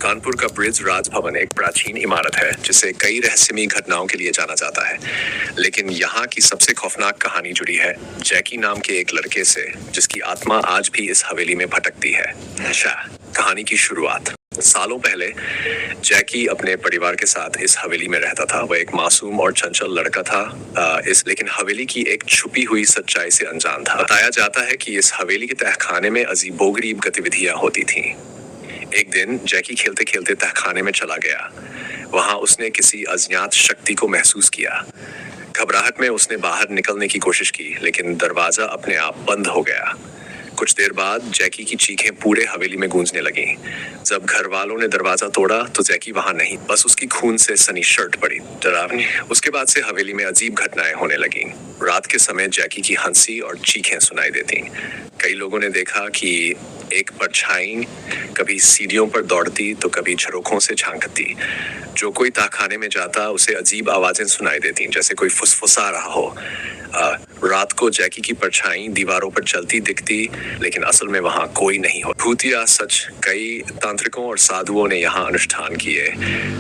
कानपुर का ब्रिज राजभवन एक प्राचीन इमारत है जिसे कई रहस्यमयी घटनाओं के लिए जाना जाता है। लेकिन यहाँ की सबसे खौफनाक कहानी जुड़ी है जैकी नाम के एक लड़के से, जिसकी आत्मा आज भी इस हवेली में भटकती है। अच्छा, कहानी की शुरुआत। सालों पहले जैकी अपने परिवार के साथ इस हवेली में रहता था। वह एक मासूम और चंचल लड़का था, लेकिन हवेली की एक छुपी हुई सच्चाई से अनजान था। बताया जाता है कि इस हवेली के तहखाने में अजीबोगरीब गतिविधियां होती थीं। एक दिन जैकी खेलते खेलते तहखाने में चला गया। वहां उसने किसी अज्ञात शक्ति को महसूस किया। घबराहट में उसने बाहर निकलने की कोशिश की, लेकिन दरवाजा अपने आप बंद हो गया। कुछ देर बाद जैकी की चीखें पूरे हवेली में गूंजने लगीं। जब घर वालों ने दरवाजा तोड़ा तो जैकी वहां नहीं, बस उसकी खून से सनी शर्ट पड़ी। डरावनी। उसके बाद से हवेली में अजीब घटनाएं होने लगीं। रात के समय जैकी की हंसी और चीखें सुनाई देती। कई लोगों ने देखा कि एक परछाई कभी सीढ़ियों पर दौड़ती तो कभी झरोखों से झांकती। जो कोई तहखाने में जाता उसे अजीब आवाजें सुनाई देती, जैसे कोई फुसफुसा रहा हो। रात को जैकी की परछाई दीवारों पर चलती दिखती, लेकिन असल में वहां कोई नहीं हो। भूतिया सच। कई तांत्रिकों और साधुओं ने यहाँ अनुष्ठान किए,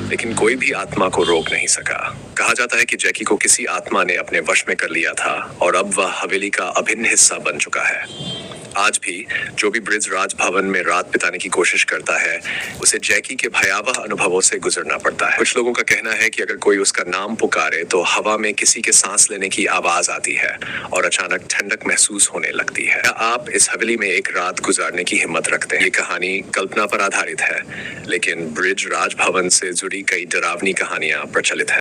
लेकिन कोई भी आत्मा को रोक नहीं सका। कहा जाता है कि जैकी को किसी आत्मा ने अपने वश में कर लिया था और अब वह हवेली का अभिन्न हिस्सा बन चुका है। आज भी जो भी ब्रिज राजभवन में रात बिताने की कोशिश करता है, उसे जैकी के भयावह अनुभवों से गुजरना पड़ता है। कुछ लोगों का कहना है कि अगर कोई उसका नाम पुकारे तो हवा में किसी के सांस लेने की आवाज आती है और अचानक ठंडक महसूस होने लगती है। क्या आप इस हवेली में एक रात गुजारने की हिम्मत रखते हैं? ये कहानी कल्पना पर आधारित है, लेकिन ब्रिज राजभवन से जुड़ी कई डरावनी कहानियां प्रचलित है।